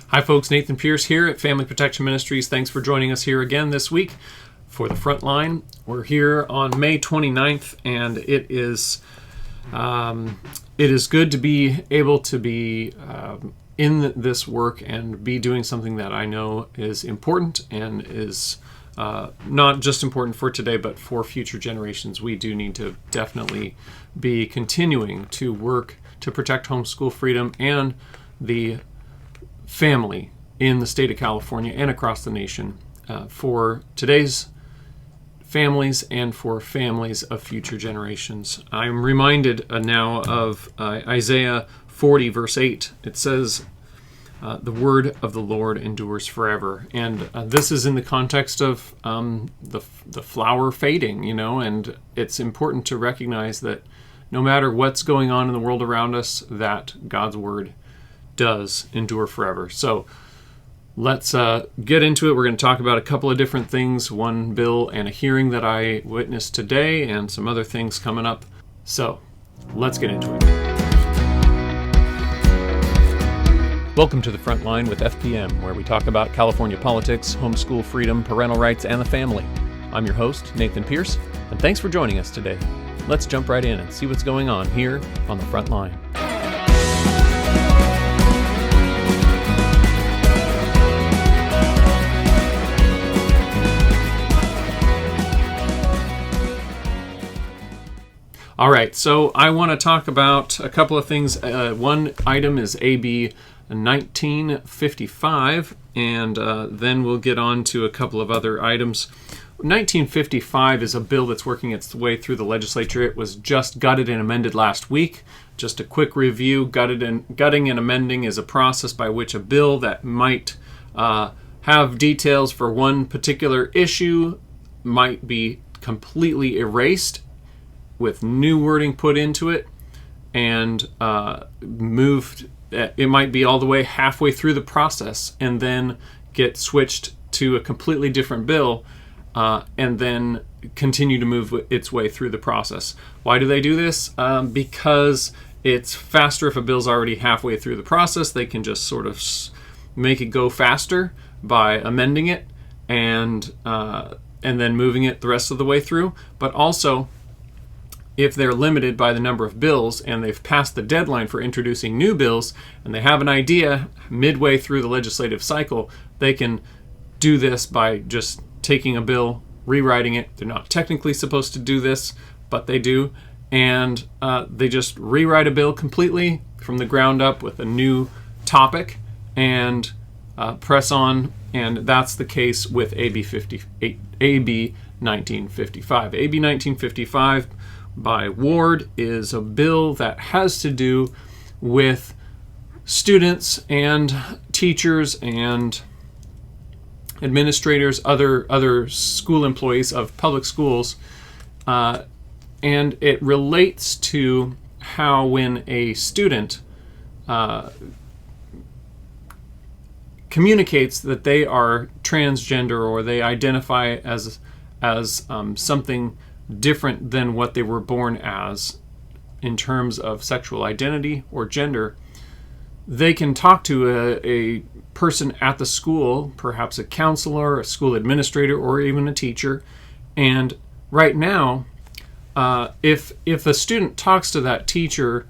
Hi folks, Nathan Pierce here at Family Protection Ministries. Thanks for joining us here again this week for the Frontline. We're here on May 29th, and it is good to be able to be in this work and be doing something that I know is important and is not just important for today, but for future generations. We do need to definitely be continuing to work to protect homeschool freedom and the family in the state of California and across the nation for today's families and for families of future generations. I'm reminded now of Isaiah 40 verse 8. It says, the word of the Lord endures forever. And this is in the context of the flower fading, and it's important to recognize that no matter what's going on in the world around us, that God's word does endure forever. So let's get into it. We're going to talk about a couple of different things, one bill and a hearing that I witnessed today, and some other things coming up. So let's get into it. Welcome to the Frontline with FPM, where we talk about California politics, homeschool freedom, parental rights, and the family. I'm your host, Nathan Pierce, and thanks for joining us today. Let's jump right in and see what's going on here on the Frontline. All right, so I want to talk about a couple of things. One item is AB 1955, and then we'll get on to a couple of other items. 1955 is a bill that's working its way through the legislature. It was just gutted and amended last week. Just a quick review, gutting and amending is a process by which a bill that might have details for one particular issue might be completely erased with new wording put into it and moved. It might be all the way halfway through the process and then get switched to a completely different bill and then continue to move its way through the process. Why do they do this? Because it's faster if a bill's already halfway through the process. They can just sort of make it go faster by amending it and then moving it the rest of the way through. But also, if they're limited by the number of bills and they've passed the deadline for introducing new bills and they have an idea midway through the legislative cycle, they can do this by just taking a bill, rewriting it. They're not technically supposed to do this, but they do. And they just rewrite a bill completely from the ground up with a new topic and press on. And that's the case with AB 1955. AB 1955 by Ward is a bill that has to do with students and teachers and administrators, other school employees of public schools, and it relates to how when a student communicates that they are transgender or they identify as something different than what they were born as in terms of sexual identity or gender, they can talk to a person at the school, perhaps a counselor, a school administrator, or even a teacher. And right now, if a student talks to that teacher,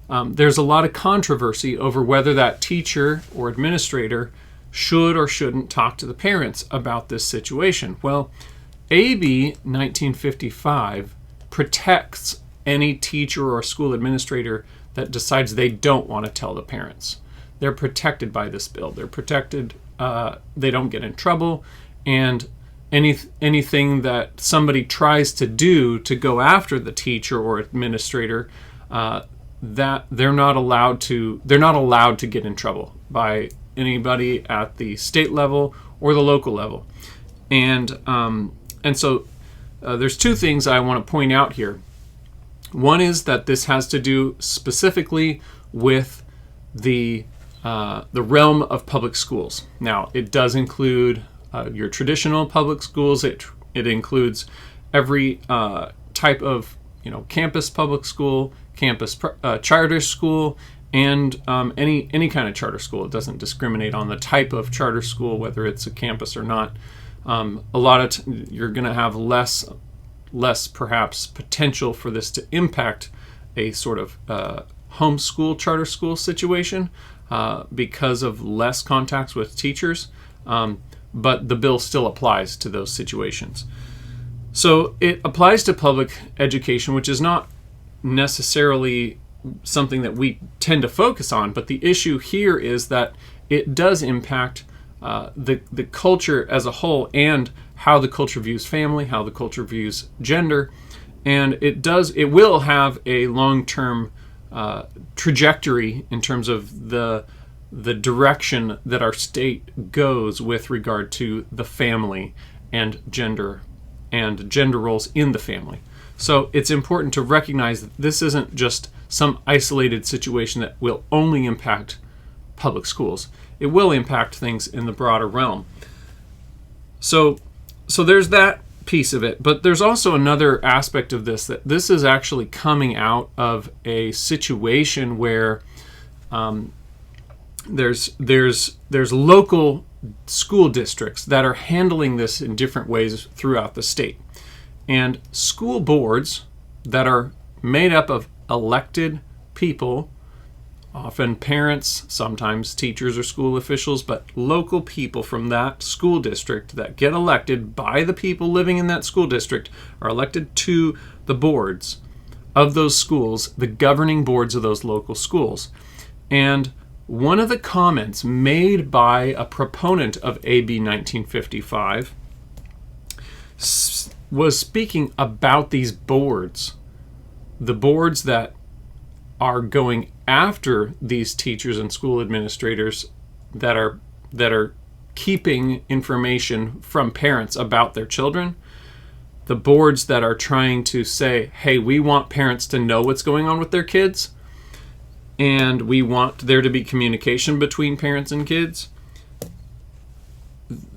there's a lot of controversy over whether that teacher or administrator should or shouldn't talk to the parents about this situation. Well, AB 1955 protects any teacher or school administrator that decides they don't want to tell the parents. They're protected by this bill. They're protected. They don't get in trouble, and anything that somebody tries to do to go after the teacher or administrator, that they're not allowed to get in trouble by anybody at the state level or the local level, and so there's two things I want to point out here. One is that this has to do specifically with the realm of public schools. Now, it does include your traditional public schools. It includes every type of campus public school, campus charter school, and any kind of charter school. It doesn't discriminate on the type of charter school, whether it's a campus or not. A lot of you're going to have less perhaps potential for this to impact a sort of homeschool charter school situation because of less contacts with teachers, but the bill still applies to those situations. So it applies to public education, which is not necessarily something that we tend to focus on, but the issue here is that it does impact the culture as a whole, and how the culture views family, how the culture views gender, and it will have a long-term trajectory in terms of the direction that our state goes with regard to the family and gender roles in the family. So it's important to recognize that this isn't just some isolated situation that will only impact public schools. It will impact things in the broader realm. So there's that piece of it, but there's also another aspect of this, that this is actually coming out of a situation where there's local school districts that are handling this in different ways throughout the state. And school boards that are made up of elected people, often parents, sometimes teachers or school officials, but local people from that school district that get elected by the people living in that school district are elected to the boards of those schools, the governing boards of those local schools. And one of the comments made by a proponent of AB 1955 was speaking about these boards, the boards that are going after these teachers and school administrators that are keeping information from parents about their children, the boards that are trying to say, hey, we want parents to know what's going on with their kids, and we want there to be communication between parents and kids.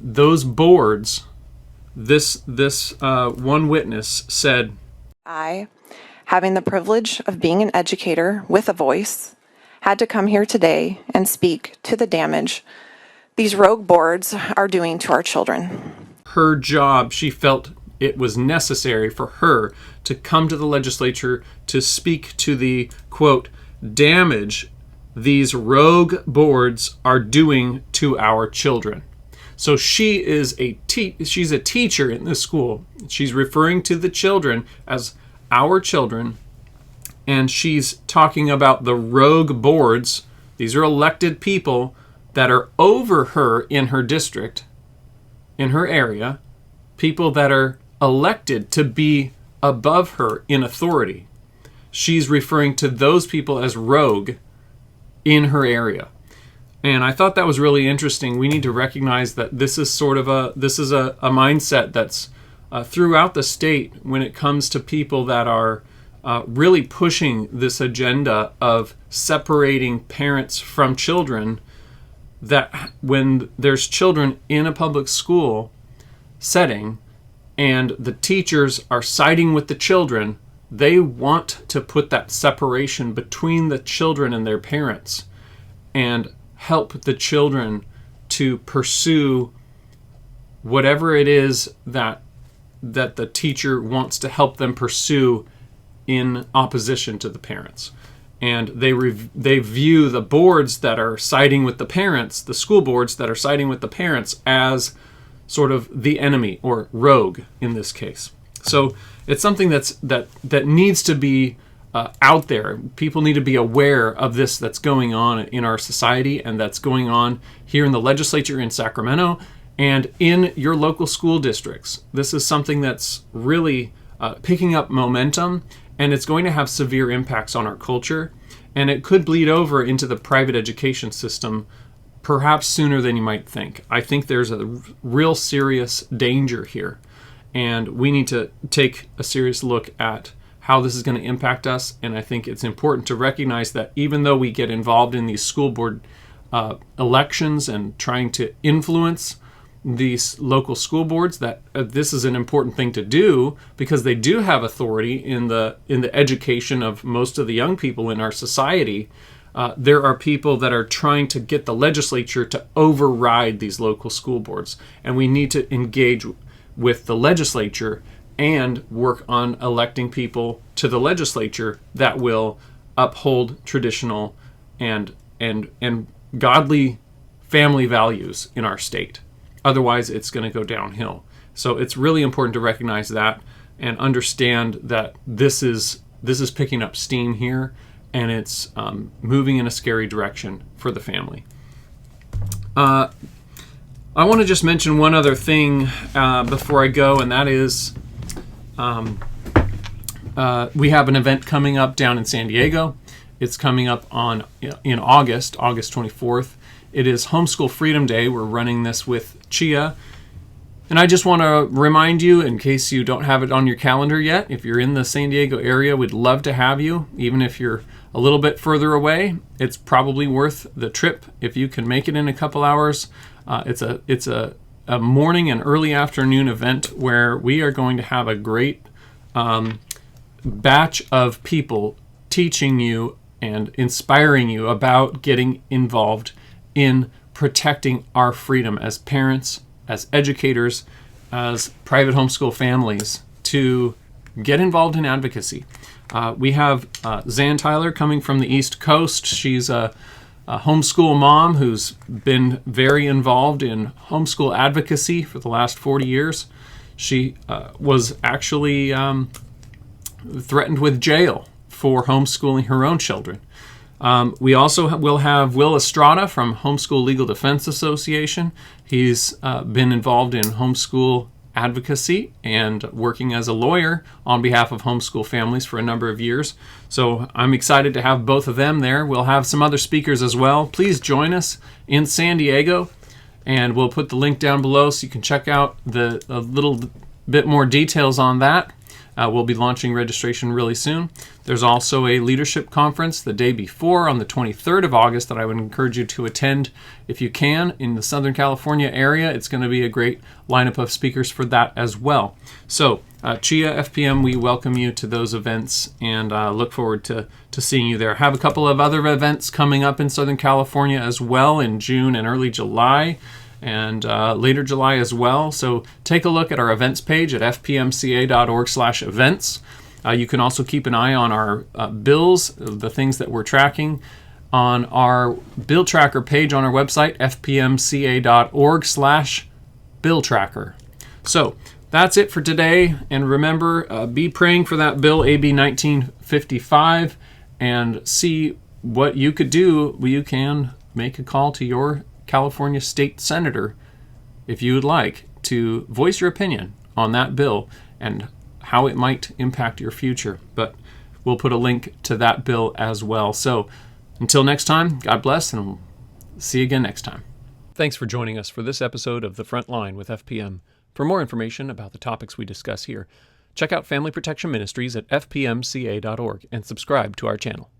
Those boards, this one witness said, I, having the privilege of being an educator with a voice, had to come here today and speak to the damage these rogue boards are doing to our children. Her job, she felt it was necessary for her to come to the legislature to speak to the, quote, damage these rogue boards are doing to our children. So she is she's a teacher in this school. She's referring to the children as our children, and she's talking about the rogue boards. These are elected people that are over her in her district, in her area, people that are elected to be above her in authority. She's referring to those people as rogue in her area. And I thought that was really interesting. We need to recognize that this is sort of a mindset that's throughout the state when it comes to people that are really pushing this agenda of separating parents from children, that when there's children in a public school setting and the teachers are siding with the children, they want to put that separation between the children and their parents and help the children to pursue whatever it is that the teacher wants to help them pursue in opposition to the parents. And they view the boards that are siding with the parents, the school boards that are siding with the parents, as sort of the enemy, or rogue in this case. So it's something that needs to be out there. People need to be aware of this that's going on in our society, and that's going on here in the legislature in Sacramento and in your local school districts. This is something that's really picking up momentum, and it's going to have severe impacts on our culture, and it could bleed over into the private education system perhaps sooner than you might think. I think there's a real serious danger here, and we need to take a serious look at how this is going to impact us. And I think it's important to recognize that even though we get involved in these school board elections and trying to influence these local school boards, that this is an important thing to do, because they do have authority in the education of most of the young people in our society. there are people that are trying to get the legislature to override these local school boards. And we need to engage with the legislature and work on electing people to the legislature that will uphold traditional and godly family values in our state. Otherwise, it's going to go downhill. So it's really important to recognize that and understand that this is picking up steam here, and it's moving in a scary direction for the family. I want to just mention one other thing before I go, and that is we have an event coming up down in San Diego. It's coming up in August 24th. It is Homeschool Freedom Day. We're running this with Chia. And I just want to remind you, in case you don't have it on your calendar yet, if you're in the San Diego area, we'd love to have you. Even if you're a little bit further away, it's probably worth the trip if you can make it in a couple hours. It's a morning and early afternoon event where we are going to have a great batch of people teaching you and inspiring you about getting involved in protecting our freedom as parents, as educators, as private homeschool families, to get involved in advocacy. We have Zan Tyler coming from the East Coast. She's a homeschool mom who's been very involved in homeschool advocacy for the last 40 years. She was actually threatened with jail for homeschooling her own children. We also will have Will Estrada from Homeschool Legal Defense Association. He's been involved in homeschool advocacy and working as a lawyer on behalf of homeschool families for a number of years. So I'm excited to have both of them there. We'll have some other speakers as well. Please join us in San Diego, and we'll put the link down below so you can check out a little bit more details on that. We'll be launching registration really soon. There's also a leadership conference the day before on the 23rd of August that I would encourage you to attend if you can in the Southern California area. It's going to be a great lineup of speakers for that as well. So Chia, FPM, we welcome you to those events and look forward to seeing you there. Have a couple of other events coming up in Southern California as well in June and early July. And later July as well. So take a look at our events page at fpmca.org/events. You can also keep an eye on our bills, the things that we're tracking, on our bill tracker page on our website, fpmca.org/bill tracker. So that's it for today. And remember, be praying for that bill, AB 1955, and see what you could do. You can make a call to your California state senator if you would like to voice your opinion on that bill and how it might impact your future. But we'll put a link to that bill as well. So until next time, God bless, and we'll see you again next time. Thanks for joining us for this episode of The Front Line with FPM. For more information about the topics we discuss here, check out Family Protection Ministries at fpmca.org and subscribe to our channel.